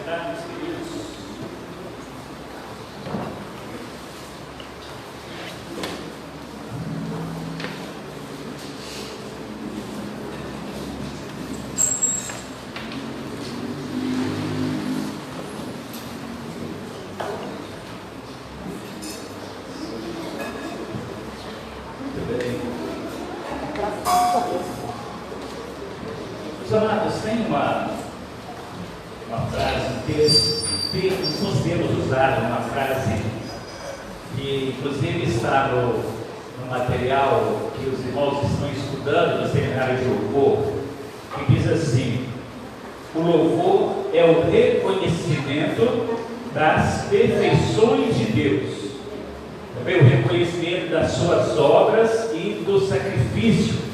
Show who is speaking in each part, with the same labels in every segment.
Speaker 1: sentar, meus queridos. Muito bem. Os amados, tem uma frase, um texto que nós temos usado, uma frase que inclusive está no material que os irmãos estão estudando no seminário de louvor, que diz assim: o louvor é o reconhecimento das perfeições de Deus, também o reconhecimento das suas obras e do sacrifício.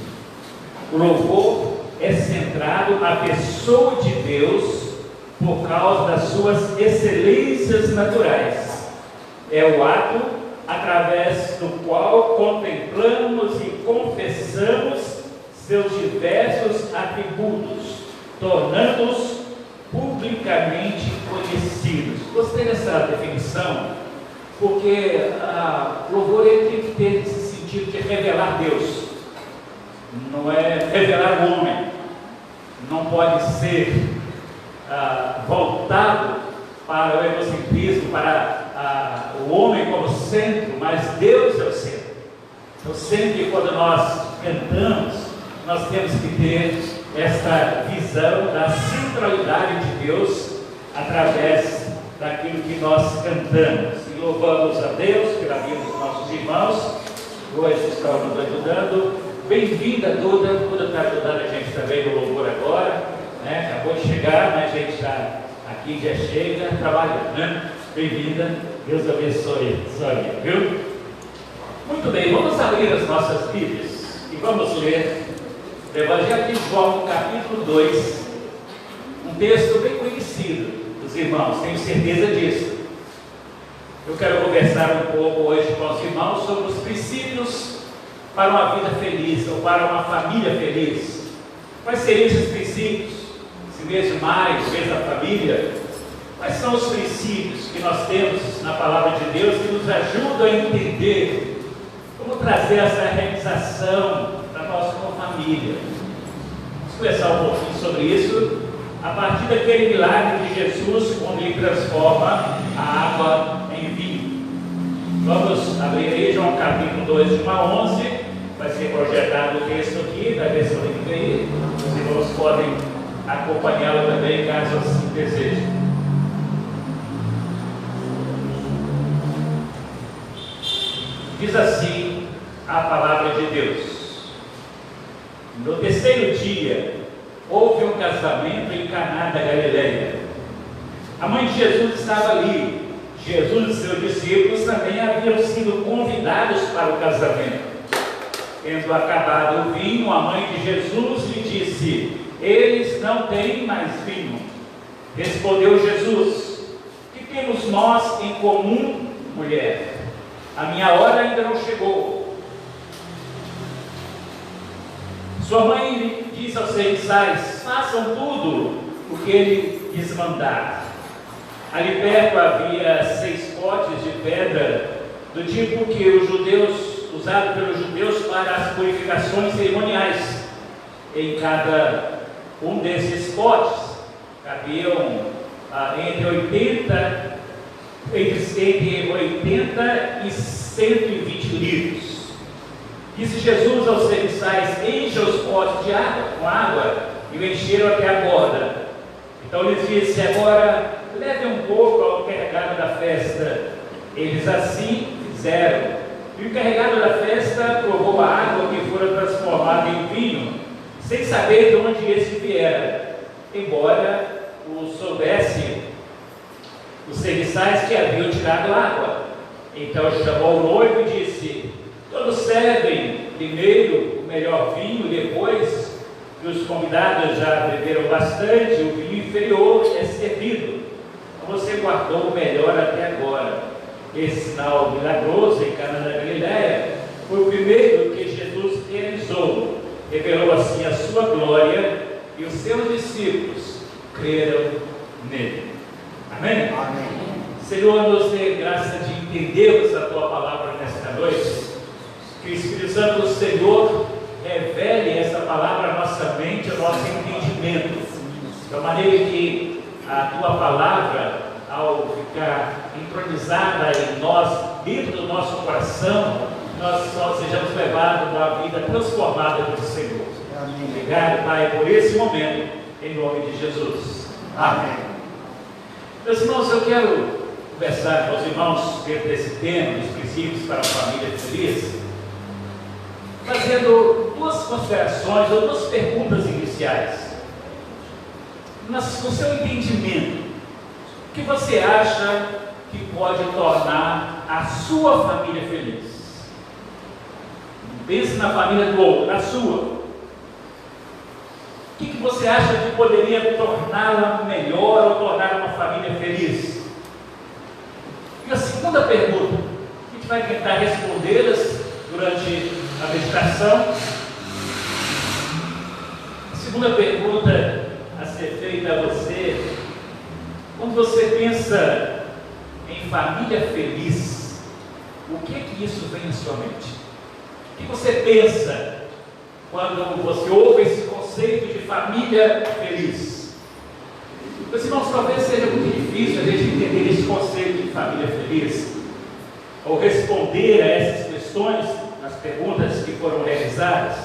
Speaker 1: O louvor é centrado na pessoa de Deus por causa das suas excelências naturais. É o ato através do qual contemplamos e confessamos seus diversos atributos, tornando-os publicamente conhecidos. Gostei dessa definição, porque louvor ele tem que ter esse sentido de revelar Deus, não é revelar o homem, não pode ser voltado para o egocentrismo, para o homem como centro, mas Deus é o centro. Então sempre quando nós cantamos, nós temos que ter esta visão da centralidade de Deus através daquilo que nós cantamos. E louvamos a Deus pela vida dos nossos irmãos, hoje estão nos ajudando. Bem-vinda, Duda está ajudando a gente também no louvor agora, né? Acabou de chegar, né? A gente está aqui, já chega, trabalhando, né? Bem-vinda, Deus abençoe sua vida, viu? Muito bem, vamos abrir as nossas Bíblias e vamos ler o Evangelho de João, no capítulo 2, um texto bem conhecido dos irmãos, tenho certeza disso. Eu quero conversar um pouco hoje com os irmãos sobre os princípios para uma vida feliz, ou para uma família feliz. Quais seriam esses princípios? Se mês de maio, mês da família, quais são os princípios que nós temos na palavra de Deus que nos ajudam a entender como trazer essa realização para nós como família? Vamos conversar um pouquinho sobre isso a partir daquele milagre de Jesus, onde ele transforma a água em vinho. Vamos abrir aí João capítulo 2, de 1 a 11. Vai ser projetado o texto aqui da versão NVI. Os irmãos podem acompanhá-lo também, caso assim desejem. Diz assim a palavra de Deus: no terceiro dia houve um casamento em Caná da Galileia. A mãe de Jesus estava ali. Jesus e seus discípulos também haviam sido convidados para o casamento. Tendo acabado o vinho, a mãe de Jesus lhe disse: eles não têm mais vinho. Respondeu Jesus: que temos nós em comum, mulher? A minha hora ainda não chegou. Sua mãe lhe disse aos serviçais: façam tudo o que ele lhes mandar. Ali perto havia 6 potes de pedra, do tipo que os judeus usado pelos judeus para as purificações cerimoniais. Em cada um desses potes cabiam entre 80 e 120 litros. Disse Jesus aos serviçais: encha os potes de água, com água, e o encheram até a borda. Então lhes disse: agora leve um pouco ao encarregado da festa. Eles assim fizeram. E o encarregado da festa provou a água que fora transformada em vinho, sem saber de onde esse viera, embora o soubesse os serviçais que haviam tirado água. Então chamou o noivo e disse: todos servem primeiro o melhor vinho, e depois que os convidados já beberam bastante, o vinho inferior é servido. Você guardou o melhor até agora. Esse sinal milagroso em Caná da Galileia foi o primeiro que Jesus realizou. Revelou assim a sua glória, e os seus discípulos creram nele. Amém?
Speaker 2: Amém.
Speaker 1: Senhor, nos dê graça de entendermos a Tua palavra nesta noite. Que o Espírito Santo do Senhor revele essa palavra à nossa mente, ao nosso entendimento. Da maneira que a Tua palavra, ao ficar entronizada em nós, dentro do nosso coração, nós sejamos levados a uma vida transformada pelo Senhor.
Speaker 2: Amém.
Speaker 1: Obrigado, Pai, por esse momento, em nome de Jesus. Amém. Meus irmãos, eu quero conversar com os irmãos dentro desse tema, dos princípios para a família feliz, fazendo duas considerações ou duas perguntas iniciais. No seu entendimento, o que você acha que pode tornar a sua família feliz? Pense na família do outro, na sua. O que você acha que poderia torná-la melhor ou tornar uma família feliz? E a segunda pergunta, a gente vai tentar respondê-las durante a meditação. A segunda pergunta a ser feita a você: quando você pensa em família feliz, o que é que isso vem à sua mente? O que você pensa quando você ouve esse conceito de família feliz? Meus irmãos, talvez seja muito difícil a gente entender esse conceito de família feliz, ou responder a essas questões, as perguntas que foram realizadas,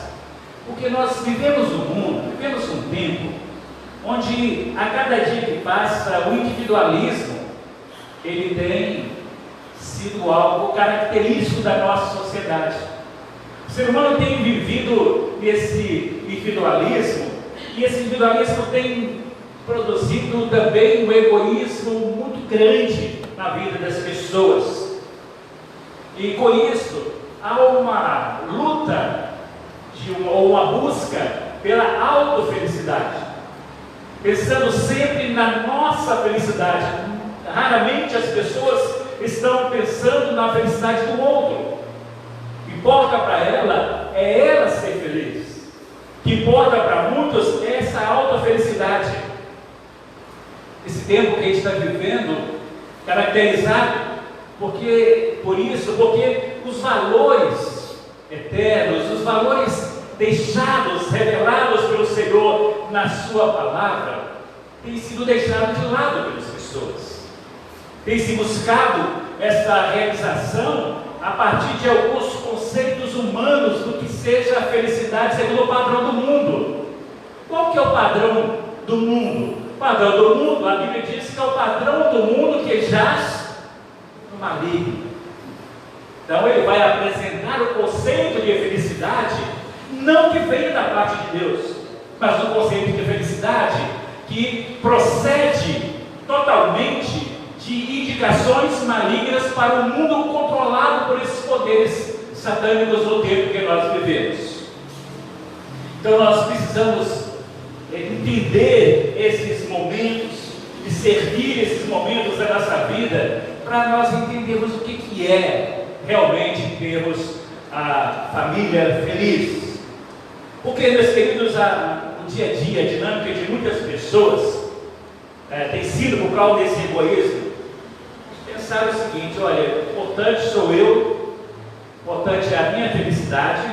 Speaker 1: porque nós vivemos um mundo, vivemos um tempo, onde a cada dia que passa, o individualismo, ele tem sido algo característico da nossa sociedade. O ser humano tem vivido nesse individualismo, e esse individualismo tem produzido também um egoísmo muito grande na vida das pessoas. E com isso, há uma luta ou uma busca pela autofelicidade, pensando sempre na nossa felicidade. Raramente as pessoas estão pensando na felicidade do outro. O que importa para ela é ela ser feliz. O que importa para muitos é essa autofelicidade. Esse tempo que a gente está vivendo, caracterizado porque os valores eternos, os valores deixados, revelados pelo Senhor na sua palavra, têm sido deixados de lado pelas pessoas. Tem se buscado essa realização a partir de alguns conceitos humanos do que seja a felicidade segundo o padrão do mundo. Qual que é o padrão do mundo? O padrão do mundo, a Bíblia diz que é o padrão do mundo que jaz no maligno. Então ele vai apresentar o conceito de felicidade, não que venha da parte de Deus, mas um conceito de felicidade que procede totalmente de indicações malignas para o mundo controlado por esses poderes satânicos no tempo que nós vivemos. Então nós precisamos entender esses momentos, discernir esses momentos da nossa vida, para nós entendermos o que é realmente termos a família feliz. Porque, meus queridos, o dia a dia, a dinâmica de muitas pessoas tem sido, por causa desse egoísmo, pensar o seguinte: olha, importante sou eu, importante é a minha felicidade,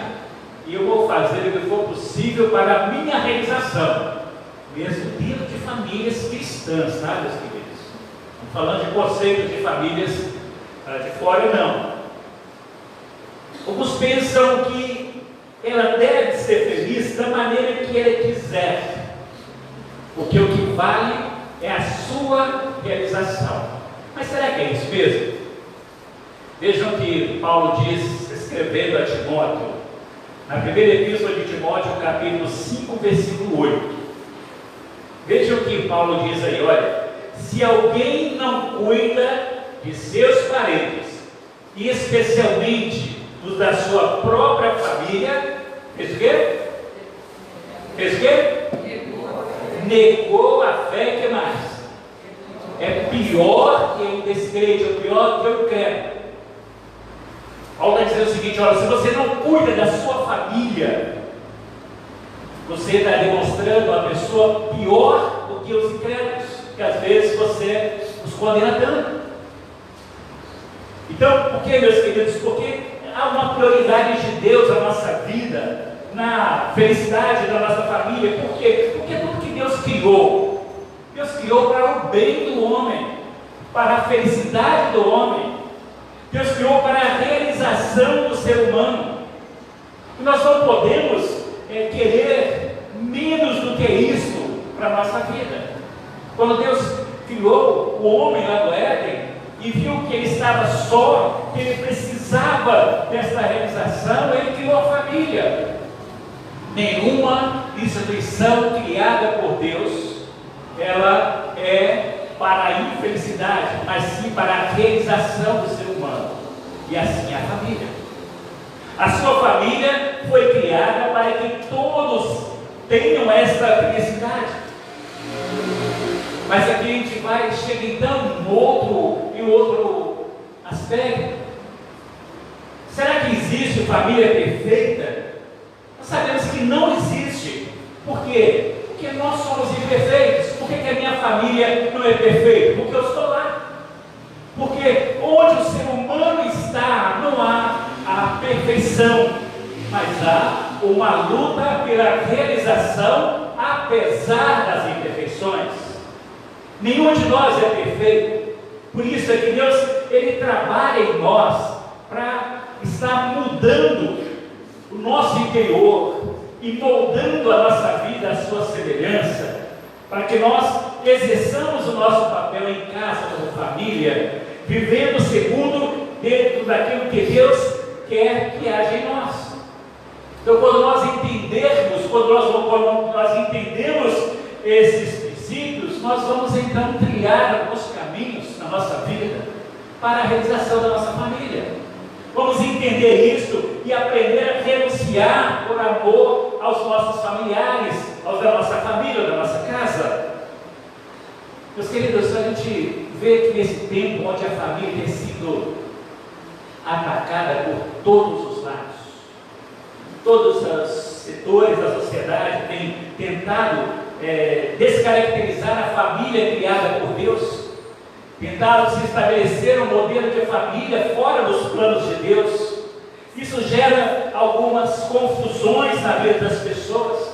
Speaker 1: e eu vou fazer o que for possível para a minha realização, mesmo dentro de famílias cristãs, tá, meus queridos? Estamos falando de conceitos de famílias de fora, não. Alguns pensam que ela deve ser feliz da maneira que ela quiser, porque o que vale é a sua realização. Mas será que é isso mesmo? Vejam que Paulo diz, escrevendo a Timóteo, na primeira epístola de Timóteo, capítulo 5, versículo 8. Vejam que Paulo diz aí: olha, se alguém não cuida de seus parentes, e especialmente os da sua própria família, fez o quê? Fez o quê? Negou a fé. Que mais? É pior que o descrente, é pior que o incrédulo. Paulo está dizendo o seguinte: olha, se você não cuida da sua família, você está demonstrando uma pessoa pior do que os incrédulos, que às vezes você os condena tanto. Então, por que, meus queridos? Porque há uma prioridade de Deus na nossa vida, na felicidade da nossa família. Por quê? Porque tudo que Deus criou para o bem do homem, para a felicidade do homem. Deus criou para a realização do ser humano. E nós não podemos querer menos do que isso para a nossa vida. Quando Deus criou o homem lá do Éden e viu que ele estava só, que ele precisava dessa realização, ele criou a família. Nenhuma instituição criada por Deus, ela é para a infelicidade, mas sim para a realização do ser humano. E assim a família. A sua família foi criada para que todos tenham essa felicidade. Mas aqui a gente chega então em outro aspecto. Será que existe família perfeita? Nós sabemos que não existe. Por quê? Porque nós somos imperfeitos. Por que a minha família não é perfeita? Porque eu estou lá. Porque onde o ser humano está, não há a perfeição, mas há uma luta pela realização, apesar das imperfeições. Nenhum de nós é perfeito. Por isso é que Deus, Ele trabalha em nós para estar mudando o nosso interior e moldando a nossa vida à sua semelhança, para que nós exerçamos o nosso papel em casa como família, vivendo segundo dentro daquilo que Deus quer que haja em nós. Então, quando nós entendemos esses princípios, nós vamos então trilhar alguns caminhos na nossa vida para a realização da nossa família. Vamos entender isso e aprender a renunciar por amor aos nossos familiares, aos da nossa família, da nossa casa. Meus queridos, a gente vê que nesse tempo onde a família tem sido atacada por todos os lados, todos os setores da sociedade têm tentado descaracterizar a família criada por Deus, tentado se estabelecer um modelo de família fora dos planos de Deus. Isso gera algumas confusões na vida das pessoas.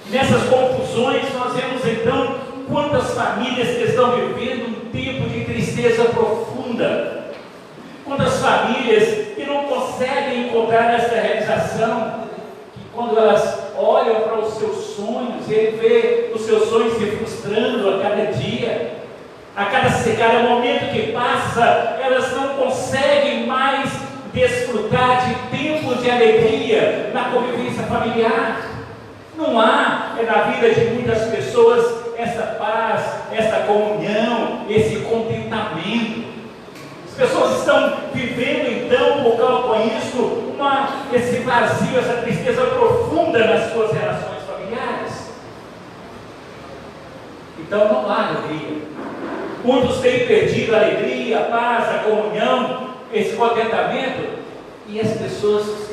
Speaker 1: E nessas confusões nós vemos então quantas famílias que estão vivendo um tempo de tristeza profunda. Quantas famílias que não conseguem encontrar essa realização, que quando elas olham para os seus sonhos, ele vê os seus sonhos se frustrando a cada dia, a cada momento que passa, elas não conseguem mais desfrutar de tempo de alegria na convivência familiar. Não há na vida de muitas pessoas essa paz, essa comunhão, esse contentamento. As pessoas estão vivendo então, por causa com isso, esse vazio, essa tristeza profunda nas suas relações familiares. Então não há alegria. Muitos têm perdido a alegria, a paz, a comunhão, esse contentamento, e as pessoas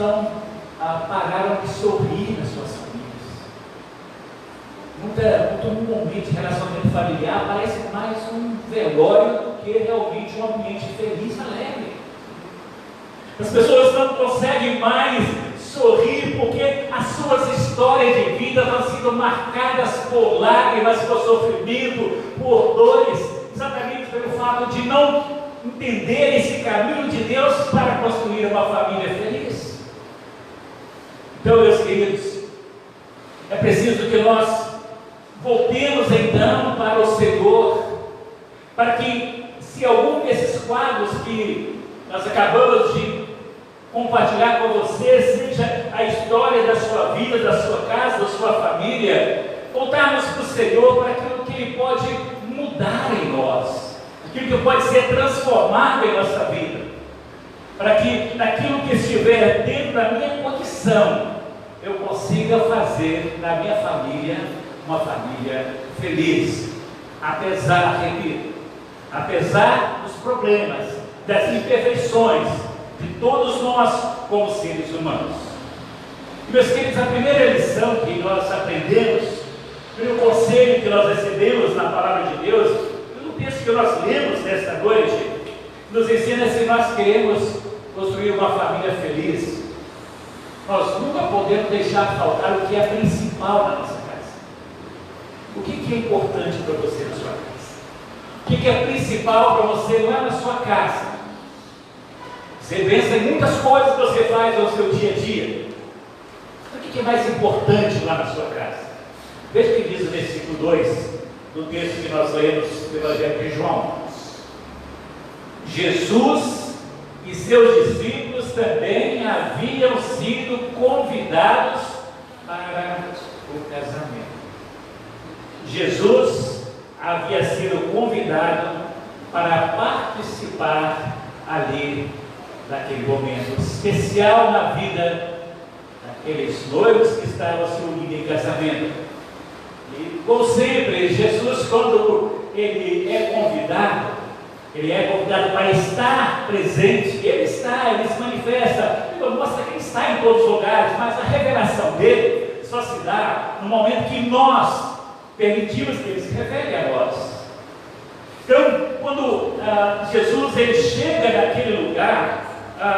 Speaker 1: pararam de sorrir nas suas famílias. Muito momento de relacionamento familiar parece mais um velório do que realmente um ambiente feliz, alegre. As pessoas não conseguem mais sorrir porque as suas histórias de vida vão sendo marcadas por lágrimas, por sofrimento, por dores, exatamente pelo fato de não entender esse caminho de Deus para construir uma família feliz. Então, meus queridos, é preciso que nós voltemos então para o Senhor, para que, se algum desses quadros que nós acabamos de compartilhar com você, seja a história da sua vida, da sua casa, da sua família, voltarmos para o Senhor para aquilo que Ele pode mudar em nós, aquilo que pode ser transformado em nossa vida, para que daquilo que estiver dentro da minha condição, eu consiga fazer da minha família uma família feliz, apesar dos problemas, das imperfeições de todos nós como seres humanos. E, meus queridos, a primeira lição que nós aprendemos, o primeiro conselho que nós recebemos na palavra de Deus, o texto que nós lemos nesta noite nos ensina se nós queremos construir uma família feliz, nós nunca podemos deixar faltar o que é principal na nossa casa. O que é importante para você na sua casa? O que é principal para você lá na sua casa? Você pensa em muitas coisas que você faz no seu dia a dia. O que é mais importante lá na sua casa? Veja o que diz o versículo 2 do texto que nós lemos do Evangelho de João. Jesus e seus discípulos também haviam sido convidados para o casamento. Jesus havia sido convidado para participar ali daquele momento especial na vida daqueles noivos que estavam se unindo em casamento. E, como sempre, Jesus, quando ele é convidado para estar presente. Ele se manifesta, ele mostra que ele está em todos os lugares, mas a revelação dele só se dá no momento que nós permitimos que ele se revele a nós. Então, quando Jesus ele chega naquele lugar,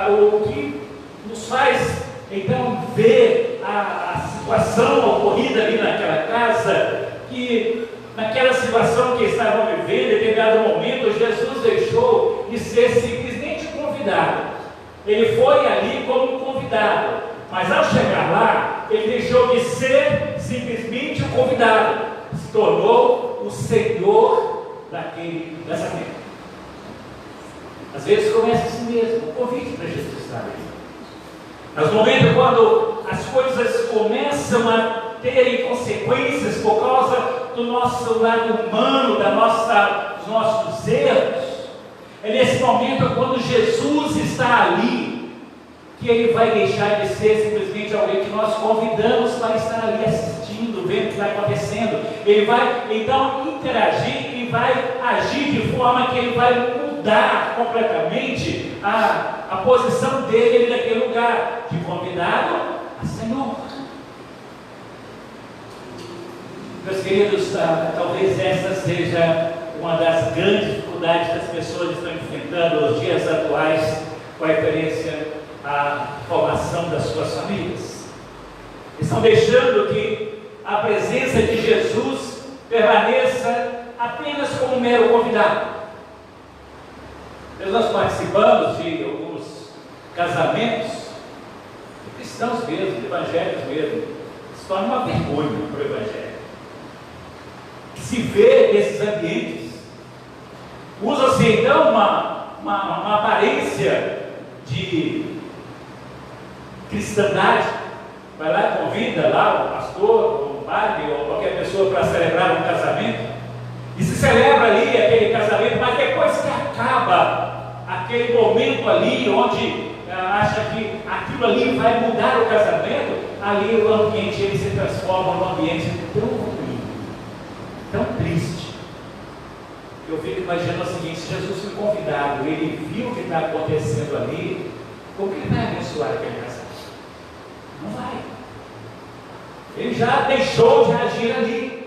Speaker 1: o que nos faz então ver a situação ocorrida ali naquela casa, que naquela situação que estavam vivendo, em determinado momento, Jesus deixou de ser simplesmente convidado. Ele foi ali como convidado, mas ao chegar lá, ele deixou de ser simplesmente o convidado, se tornou o Senhor daquele casamento. Às vezes começa assim mesmo, o convite para Jesus estar ali. Mas no momento quando as coisas começam a terem consequências por causa do nosso lado humano, dos nossos erros, é nesse momento quando Jesus está ali, que ele vai deixar de ser simplesmente alguém que nós convidamos para estar ali assistindo, vendo o que está acontecendo. Ele vai então interagir e vai agir de forma que ele vai mudar completamente a posição dele naquele lugar, de convidado a Senhor. Meus queridos, talvez essa seja uma das grandes dificuldades que as pessoas estão enfrentando nos dias atuais, com a referência à formação das suas famílias. Estão deixando que a presença de Jesus permaneça apenas como um mero convidado. Nós participamos de alguns casamentos de cristãos mesmo, de evangélicos mesmo. Se torna uma vergonha para o evangelho. Se vê nesses ambientes. Usa-se então uma aparência de cristandade. Vai lá, convida lá o pastor, o padre ou qualquer pessoa para celebrar um casamento. E se celebra ali aquele casamento, mas depois que acaba aquele momento ali, onde acha que aquilo ali vai mudar o casamento, ali o ambiente ele se transforma num ambiente tão ruim, tão triste. Eu fico imaginando o seguinte: se Jesus foi convidado, ele viu o que está acontecendo ali, como que ele vai abençoar aquele casamento? Não vai. Ele já deixou de agir ali.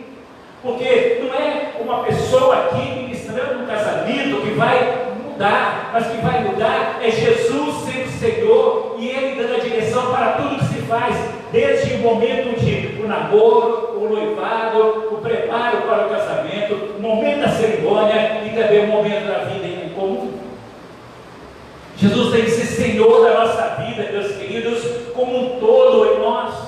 Speaker 1: Porque não é uma pessoa aqui ministrando um casamento que vai mudar, mas que vai mudar é Jesus sendo Senhor e Ele dando a direção para tudo que se faz, desde o momento de o namoro, o noivado, o preparo para o casamento, o momento da cerimônia e também o momento da vida em comum. Jesus tem que ser Senhor da nossa vida, meus queridos, como um todo em nós.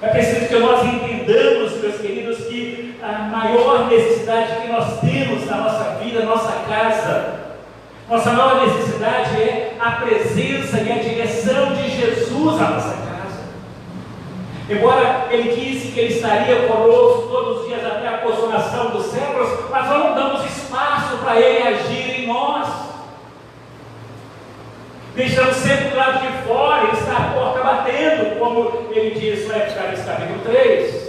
Speaker 1: É preciso que nós entendamos, meus queridos, que a maior necessidade que nós temos na nossa vida, na nossa casa, nossa maior necessidade é a presença e a direção de Jesus à nossa casa. Embora Ele disse que Ele estaria conosco todos os dias até a consumação dos séculos, mas nós não damos espaço para Ele agir em nós. Deixamos sempre do lado de fora, Ele está à porta batendo, como Ele diz lá em Apocalipse capítulo 3.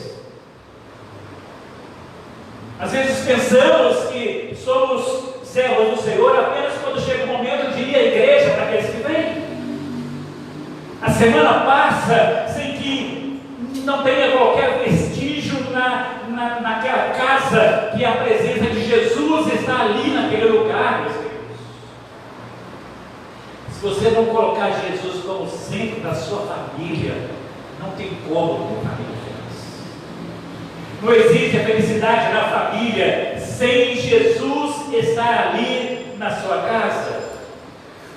Speaker 1: Às vezes pensamos que somos servos do Senhor apenas quando chega o momento de ir à igreja para aqueles que vêm. A semana passa sem que não tenha qualquer vestígio naquela casa que é a presença de Jesus Jesus está ali naquele lugar, meus queridos. Se você não colocar Jesus como centro da sua família, não tem como ter família feliz. Não existe a felicidade na família sem Jesus estar ali na sua casa.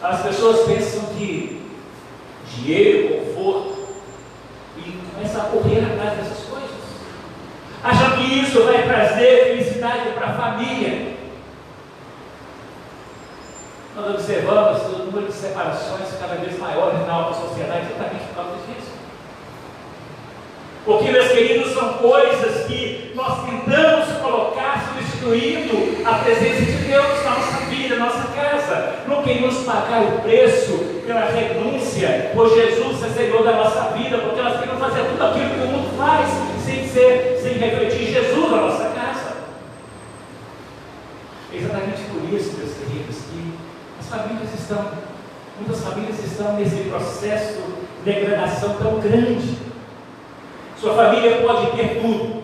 Speaker 1: As pessoas pensam que dinheiro, conforto, e começam a correr atrás dessas coisas, acham que isso vai trazer felicidade para a família. Nós observamos o número de separações cada vez maiores na alta sociedade, exatamente por causa disso. Porque, meus queridos, são coisas que nós tentamos colocar substituindo a presença de Deus na nossa vida, na nossa casa. Não queremos pagar o preço pela renúncia por Jesus ser Senhor da nossa vida, porque nós queremos fazer tudo aquilo que o mundo faz, sem refletir Jesus na nossa casa. É exatamente por isso, meus queridos, que muitas famílias estão nesse processo de degradação tão grande. Sua família pode ter tudo,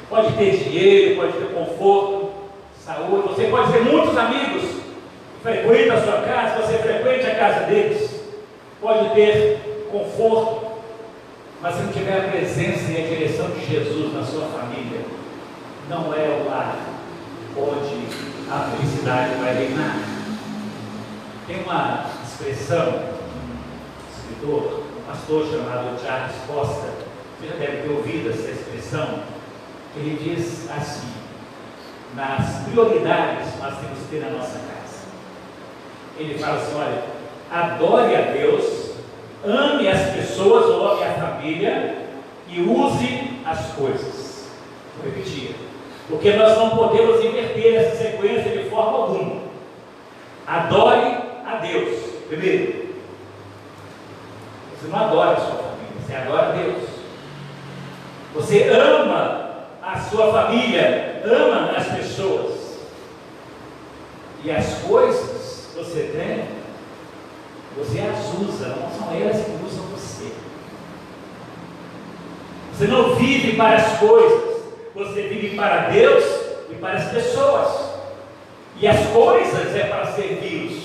Speaker 1: pode ter dinheiro, pode ter conforto, saúde, você pode ter muitos amigos que frequentam a sua casa, você frequente a casa deles, pode ter conforto, mas se não tiver a presença e a direção de Jesus na sua família, não é o lar onde a felicidade vai reinar. Tem uma expressão, um escritor, um pastor chamado Charles Foster, você já deve ter ouvido essa expressão. Ele diz assim: nas prioridades nós temos que ter na nossa casa. Ele fala assim: olha, adore a Deus, ame as pessoas, ou ame a família, e use as coisas. Vou repetir, porque nós não podemos inverter essa sequência de forma alguma. Adore a Deus primeiro. Você não adora a sua família, você adora a Deus. Você ama a sua família, ama as pessoas, e as coisas que você tem, você as usa, não são elas que usam você. Você não vive para as coisas, você vive para Deus e para as pessoas, e as coisas é para servi-los.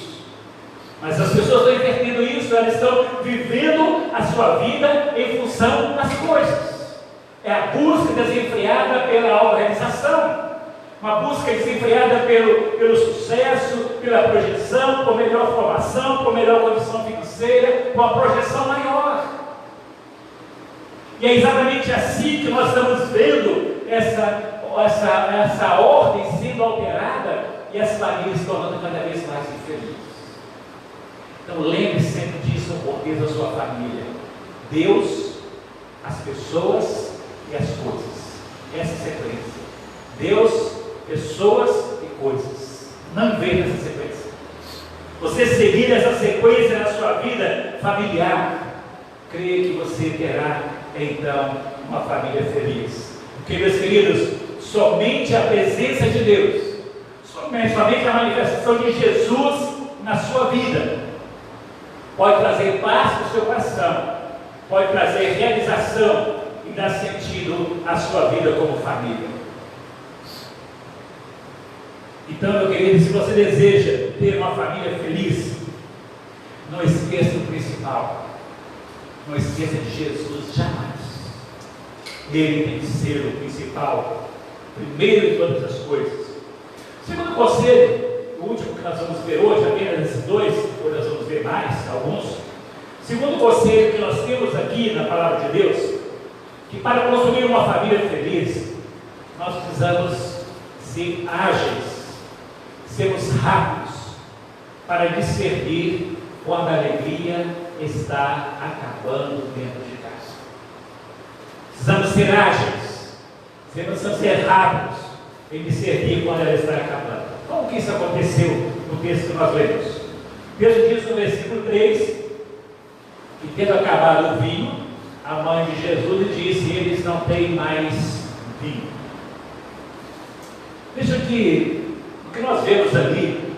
Speaker 1: Mas as pessoas estão invertendo isso, elas estão vivendo a sua vida em função das coisas. É a busca desenfreada pela autorrealização, uma busca desenfreada pelo sucesso, pela projeção, por melhor formação, por melhor condição financeira, com a projeção maior. E é exatamente assim que nós estamos vendo essa ordem sendo alterada e as famílias se tornando cada vez mais infelizes. Então lembre sempre disso no contexto da sua família: Deus, as pessoas e as coisas. Essa sequência: Deus, pessoas e coisas. Não inverta essa sequência. Você seguir essa sequência na sua vida familiar, creio que você terá então uma família feliz. Porque, meus queridos, somente a presença de Deus, somente a manifestação de Jesus na sua vida pode trazer paz para o seu coração, pode trazer realização e dar sentido à sua vida como família. Então, meu querido, se você deseja ter uma família feliz, não esqueça o principal, não esqueça de Jesus jamais. Ele tem que ser o principal, primeiro em todas as coisas. Segundo conselho, o último que nós vamos ver hoje, apenas esses dois, depois nós vamos ver mais alguns. Segundo conselho que nós temos aqui na palavra de Deus, que para construir uma família feliz, nós precisamos ser ágeis, sermos rápidos para discernir quando a alegria está acabando dentro de casa. Precisamos ser ágeis, precisamos ser rápidos em discernir quando ela está acabando. Como que isso aconteceu no texto que nós lemos? O texto diz no versículo 3 que, tendo acabado o vinho, a mãe de Jesus lhe disse: eles não têm mais vinho. Veja que o que nós vemos ali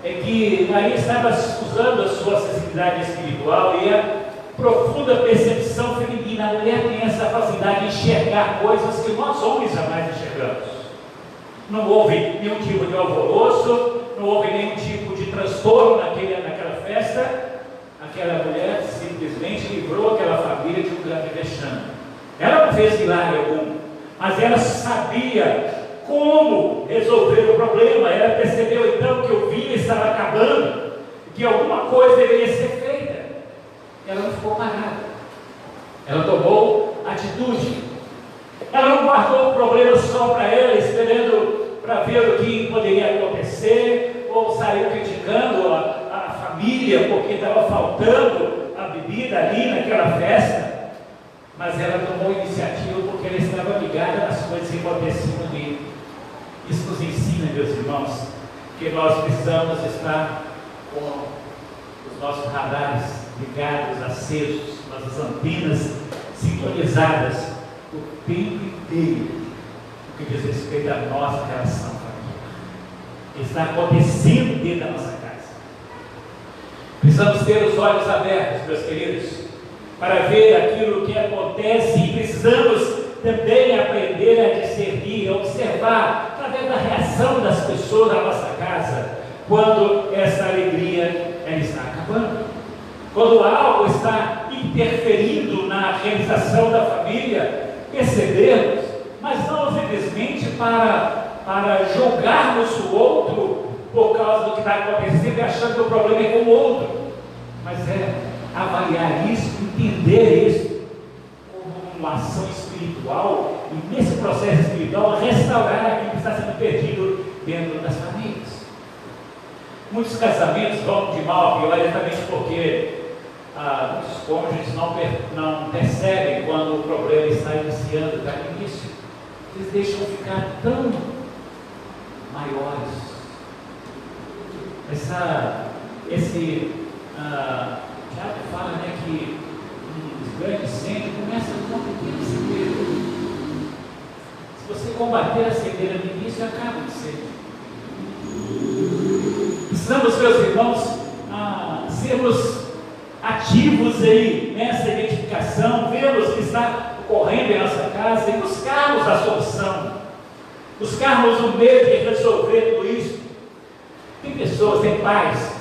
Speaker 1: é que Maria estava usando a sua sensibilidade espiritual e a profunda percepção feminina. A mulher tem essa facilidade de enxergar coisas que nós homens jamais enxergamos. Não houve nenhum tipo de alvoroço, não houve nenhum tipo de transtorno naquela festa. Aquela mulher simplesmente livrou aquela família de um grande vexame. Ela não fez milagre algum, mas ela sabia como resolver o problema. Ela percebeu então que o vinho estava acabando, que alguma coisa deveria ser feita. Ela não ficou parada, ela tomou atitude. Ela não guardou o problema só para ela, esperando para ver o que poderia acontecer, ou saiu criticando a família porque estava faltando a bebida ali naquela festa. Mas ela tomou iniciativa porque ela estava ligada nas coisas que aconteciam ali. Isso nos ensina, meus irmãos, que nós precisamos estar com os nossos radares ligados, acesos, nossas antenas sintonizadas o tempo inteiro, no que diz respeito à nossa relação familiar, que está acontecendo dentro da nossa casa. Precisamos ter os olhos abertos, meus queridos, para ver aquilo que acontece, e precisamos também aprender a discernir, a observar, através da reação das pessoas da nossa casa, quando essa alegria ela está acabando, quando algo está interferindo na realização da família. Percebemos, mas não simplesmente para julgarmos o outro por causa do que está acontecendo e achando que o problema é com o outro, mas é avaliar isso, entender isso como uma ação espiritual, e nesse processo espiritual restaurar aquilo que está sendo perdido dentro das famílias. Muitos casamentos vão de mal a pior exatamente porque muitos cônjuges não percebem quando o problema está iniciando, está no início. Eles deixam ficar tão maiores. Tiago fala, né, que um grande incêndio começa com uma pequena cegueira. Se você combater a cegueira no início, acaba o incêndio. Precisamos, meus irmãos, sermos ativos aí nessa identificação, vermos o que está ocorrendo em nossa casa e buscarmos a solução, buscarmos o meio de resolver tudo isso. Tem pessoas, tem pais,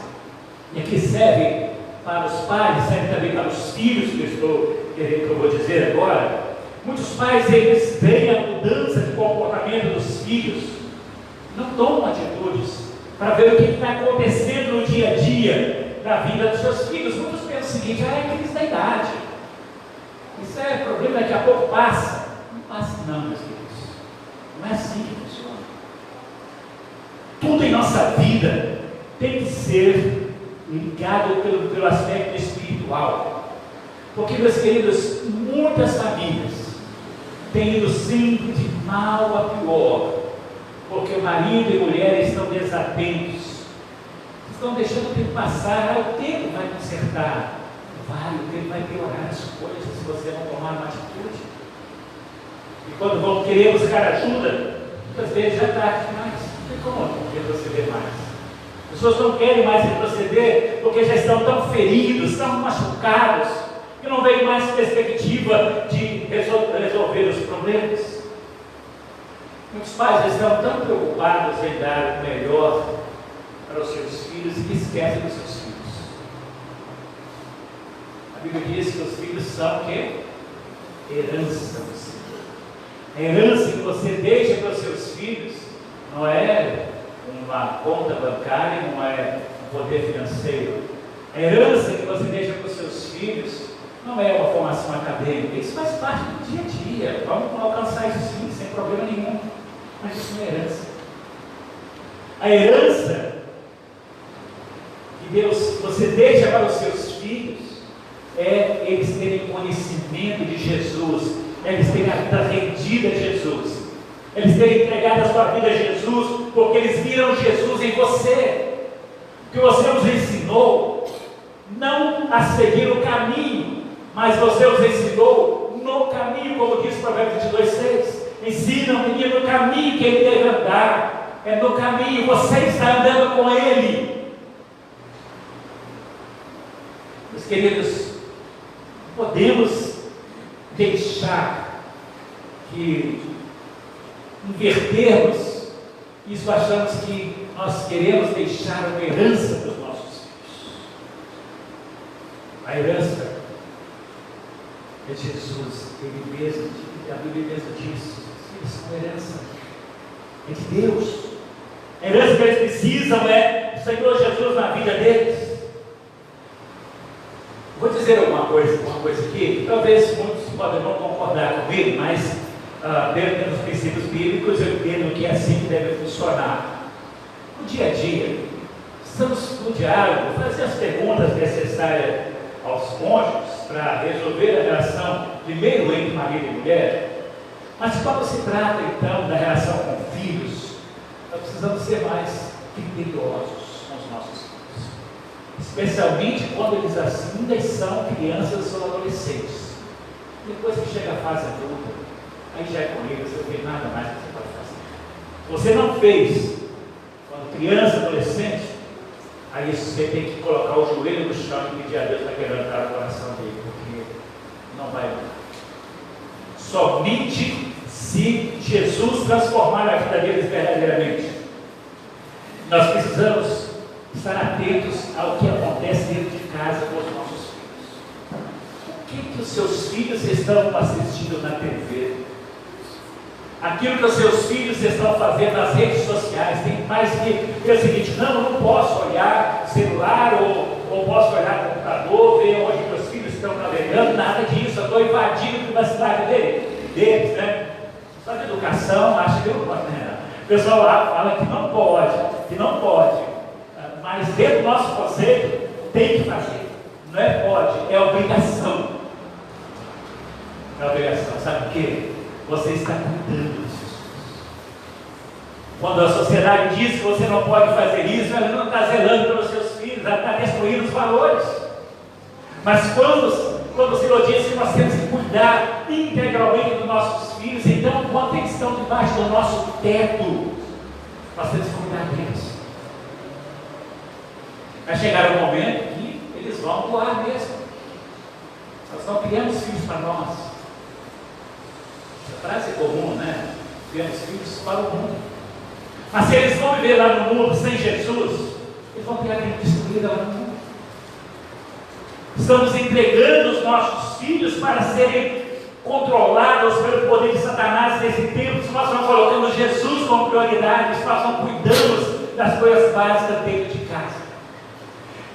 Speaker 1: e aqui serve para os pais, serve também para os filhos, que eu vou dizer agora. Muitos pais, eles veem a mudança de comportamento dos filhos, não tomam atitudes para ver o que está acontecendo no dia a dia da vida dos seus filhos. Muitos pensam o seguinte: é crise da idade, isso é problema, daqui a pouco passa. Não passa não, meus queridos, não é assim que funciona. Tudo em nossa vida tem que ser ligado pelo aspecto espiritual, porque, meus queridos, muitas famílias têm ido sempre de mal a pior, porque o marido e mulher estão desatentos, estão deixando o tempo passar. O tempo vai consertar, o tempo vai piorar as coisas se você não tomar uma atitude. E quando vão querer buscar ajuda, muitas vezes já é tarde demais, não tem como retroceder mais. As pessoas não querem mais retroceder porque já estão tão feridos, tão machucados, que não veem mais perspectiva de resolver os problemas. Muitos pais estão tão preocupados em dar o melhor para os seus filhos e que esquecem dos seus filhos. A Bíblia diz que os filhos são o quê? Herança do Senhor. A herança que você deixa para os seus filhos não é uma conta bancária, não é um poder financeiro. A herança que você deixa para os seus filhos não é uma formação acadêmica. Isso faz parte do dia a dia. Vamos alcançar isso sim, sem problema nenhum. Mas isso não é herança. A herança que Deus, você deixa para os seus filhos, é eles terem conhecimento de Jesus, eles terem a vida rendida a Jesus, eles terem entregado a sua vida a Jesus, porque eles viram Jesus em você, que você os ensinou não a seguir o caminho, mas você os ensinou no caminho, como diz o Provérbios 22:6. Ensina o menino no caminho que ele deve andar. É no caminho, você está andando com ele. Meus queridos, podemos deixar que invertermos Isso achamos que nós queremos deixar uma herança para os nossos filhos. A herança é de Jesus, Ele mesmo, a Bíblia mesmo diz, os filhos são herança, é de Deus. A herança que eles precisam é o Senhor Jesus na vida deles. Vou dizer uma coisa aqui, talvez muitos podem não concordar comigo, mas dentro dos princípios bíblicos eu entendo que é assim que deve funcionar. No dia a dia, estamos no diálogo, fazer as perguntas necessárias aos cônjuges para resolver a relação, primeiro entre marido e mulher, mas quando se trata então da relação com filhos, nós precisamos ser mais criteriosos com os nossos filhos, especialmente quando eles ainda são crianças ou adolescentes. Depois que chega a fase adulta, aí já é comigo, você não tem nada mais que você pode fazer. Se você não fez quando criança, adolescente, aí você tem que colocar o joelho no chão e pedir a Deus para quebrantar o coração dele, porque não vai mudar. Somente se Jesus transformar a vida deles verdadeiramente. Nós precisamos estar atentos ao que acontece dentro de casa com os nossos filhos. O que os seus filhos estão assistindo na TV? Aquilo que os seus filhos estão fazendo nas redes sociais. Tem pais que dizem o seguinte: não, eu não posso olhar celular ou posso olhar computador, ver onde meus filhos estão navegando, nada disso, eu estou invadindo a privacidade deles, né? Só de educação, acho que não pode, né? O pessoal lá fala que não pode, mas dentro do nosso conceito, tem que fazer, não é pode, é obrigação. É obrigação, sabe por quê? Você está cuidando dos seus filhos. Quando a sociedade diz que você não pode fazer isso, ela não está zelando pelos seus filhos, ela está destruindo os valores. Mas quando o Senhor diz que nós temos que cuidar integralmente dos nossos filhos, então, enquanto eles estão debaixo do nosso teto, nós temos que cuidar deles. Vai chegar um momento que eles vão voar mesmo. Nós não criamos filhos para nós. Essa frase é comum, né? Criamos filhos para o mundo. Mas se eles vão viver lá no mundo sem Jesus, eles vão ter a vida destruída lá no mundo. Estamos entregando os nossos filhos para serem controlados pelo poder de Satanás nesse tempo. Se nós não colocamos Jesus como prioridade, se nós não cuidamos das coisas básicas dentro de casa,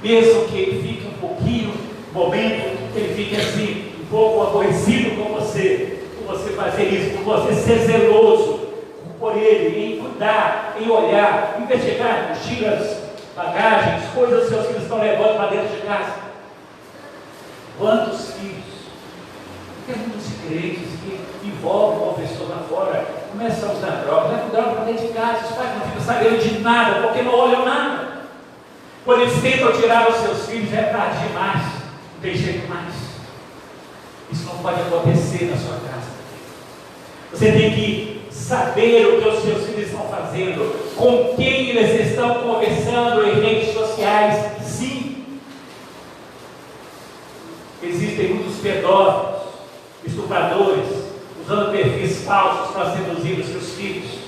Speaker 1: mesmo que ele fique um pouquinho, momento, ele fique assim, um pouco aborrecido com você, por você fazer isso, por você ser zeloso por ele, em cuidar, em olhar, investigar mochilas, bagagens, coisas que seus filhos estão levando para dentro de casa. Quantos filhos? Tem muitos crentes que envolvem uma pessoa lá fora, começam a usar drogas, levam droga para dentro de casa, os pais não ficam sabendo de nada, porque não olham nada. Quando eles tentam tirar os seus filhos, é tarde demais, não tem jeito mais. Isso não pode acontecer na sua casa. Você tem que saber o que os seus filhos estão fazendo, com quem eles estão conversando em redes sociais. Sim, existem muitos pedófilos, estupradores, usando perfis falsos para seduzir os seus filhos.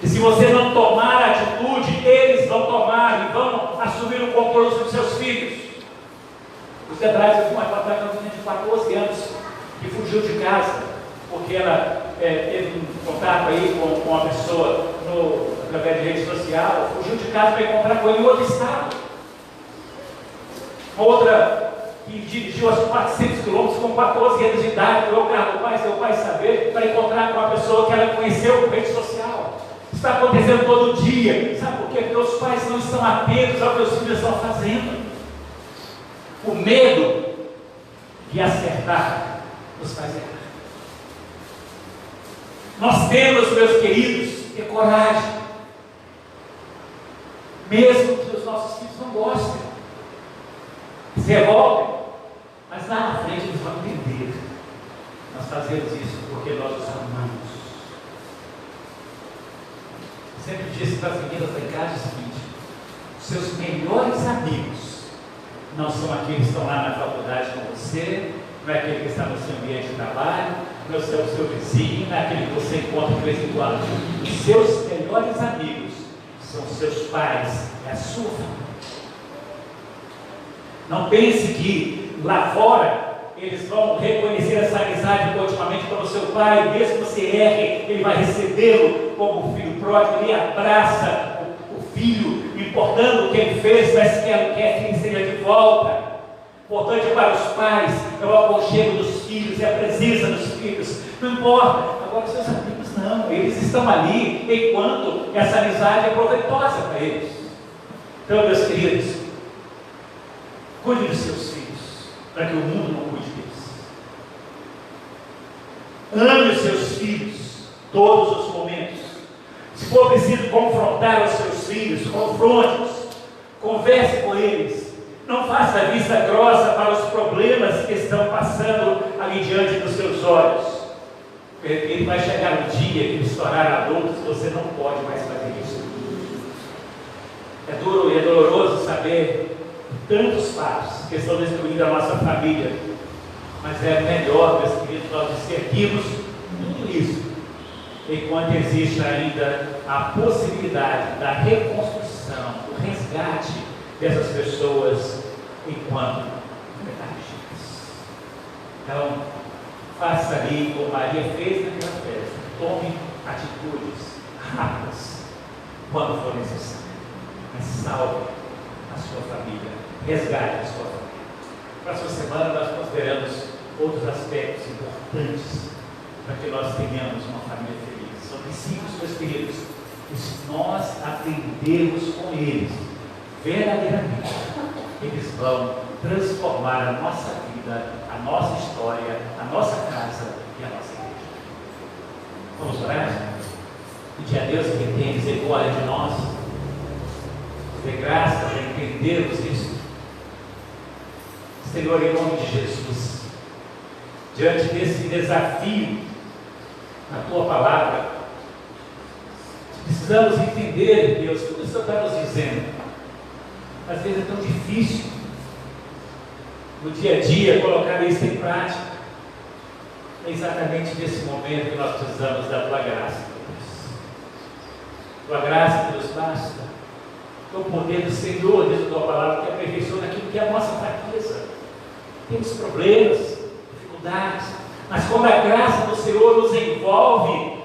Speaker 1: E se você não tomar atitude, eles vão tomar e vão assumir o controle sobre seus filhos. Os atrás, eu vi uma menina de 14 anos que fugiu de casa, porque ela teve um contato aí com uma pessoa através de rede social, fugiu de casa para encontrar com ele em outro estado. Uma outra que dirigiu aos 400 quilômetros com 14 anos de idade, foi o carro do pai, seu pai saber, para encontrar com uma pessoa que ela conheceu por rede social. Isso está acontecendo todo dia. Sabe por quê? Porque os pais não estão atentos ao que os filhos estão fazendo. O medo de acertar nos faz errar. Nós temos, meus queridos, ter coragem, mesmo que os nossos filhos não gostem, se revoltem, mas lá na frente eles vão entender. Nós fazemos isso porque nós os amamos. Sempre disse para as meninas da casa o seguinte: os seus melhores amigos não são aqueles que estão lá na faculdade com você, não é aquele que está no seu ambiente de trabalho, não é o seu vizinho, não é aquele que você encontra de vez em quando. Os seus melhores amigos são os seus pais, é a sua família. Não pense que lá fora eles vão reconhecer essa amizade continuamente como seu pai, mesmo que você erre, ele vai recebê-lo como filho pródigo, ele abraça o filho, importando o que ele fez, mas quer que ele seja de volta. Importante para os pais é o aconchego dos filhos, é a presença dos filhos, não importa. Agora, seus amigos não, eles estão ali enquanto essa amizade é proveitosa para eles. Então, meus queridos, cuide dos seus filhos, para que o mundo não cuide deles. Ame os seus filhos, todos os momentos. Se for preciso confrontar os seus filhos, confronte-os, converse com eles. Não faça vista grossa para os problemas que estão passando ali diante dos seus olhos. Porque ele vai chegar um dia que estourar adultos, você não pode mais fazer isso. É duro e é doloroso saber tantos passos que estão destruindo a nossa família. Mas é melhor, meus queridos, nós discernirmos tudo isso, enquanto existe ainda a possibilidade da reconstrução, do resgate dessas pessoas enquanto agidas. Então, faça ali como Maria fez naquela festa. Tome atitudes rápidas quando for necessário. Mas salve a sua família, resgate a sua família. Próxima semana nós consideramos outros aspectos importantes para que nós tenhamos uma família feliz. São princípios, meus queridos, e se nós aprendermos com eles, verdadeiramente, eles vão transformar a nossa vida, a nossa história, a nossa casa e a nossa igreja. Vamos orar? Pedir a Deus que tenha misericórdia de nós, dê graça para entendermos isso. Senhor, em nome de Jesus, diante desse desafio na Tua palavra, precisamos entender, Deus, tudo isso que o Senhor está nos dizendo. Às vezes é tão difícil, no dia a dia, colocar isso em prática. É exatamente nesse momento que nós precisamos da Tua graça, Deus. Tua graça que nos basta. O poder do Senhor, diz a Tua palavra, que aperfeiçoa naquilo que é a nossa fraqueza. Temos problemas, dificuldades, mas quando a graça do Senhor nos envolve,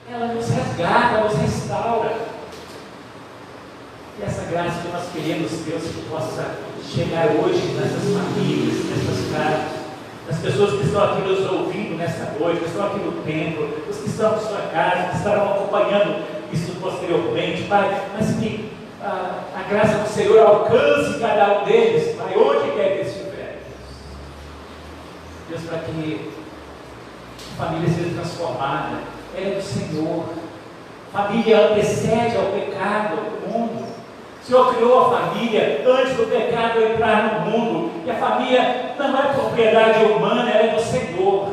Speaker 1: ela nos resgata, nos restaura. E essa graça que nós queremos, Deus, que possa chegar hoje nessas famílias, nessas casas, as pessoas que estão aqui nos ouvindo nesta noite, que estão aqui no templo, os que estão na sua casa, que estarão acompanhando isso posteriormente, Pai, mas que a graça do Senhor alcance cada um deles, Pai, onde quer que estiver. Deus, para que a família seja transformada, ela é do Senhor. Família antecede ao pecado do mundo. O Senhor criou a família antes do pecado entrar no mundo. E a família não é propriedade humana, ela é do Senhor.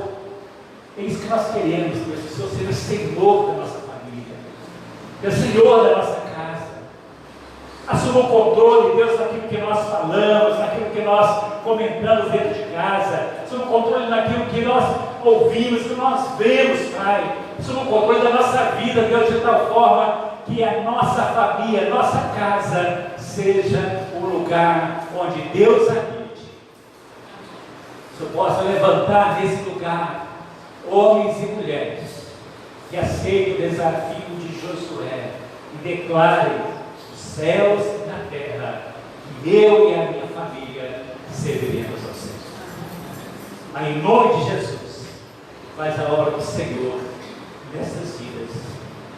Speaker 1: É isso que nós queremos, Deus, que o Senhor seja o Senhor da nossa família, que é o Senhor da nossa casa. Assuma o controle, Deus, daquilo que nós falamos, daquilo que nós comentamos dentro de casa. Assuma o controle daquilo que nós ouvimos, que nós vemos, Pai. Assuma o controle da nossa vida, Deus, de tal forma que a nossa família, a nossa casa seja o lugar onde Deus habite. Que eu possa levantar nesse lugar homens e mulheres que aceitem o desafio de Josué e declarem os céus e na terra que eu e a minha família serviremos ao Senhor. Mas em nome de Jesus, faz a obra do Senhor nessas vidas.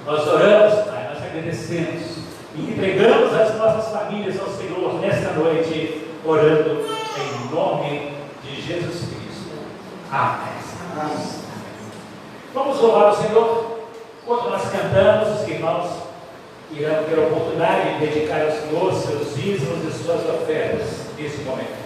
Speaker 1: Nós oramos, Pai, nós agradecemos e entregamos as nossas famílias ao Senhor nesta noite, orando em nome de Jesus Cristo. Amém. Vamos louvar o Senhor. Quando nós cantamos, os irmãos irão ter a oportunidade de dedicar ao Senhor seus dízimos e suas ofertas nesse momento.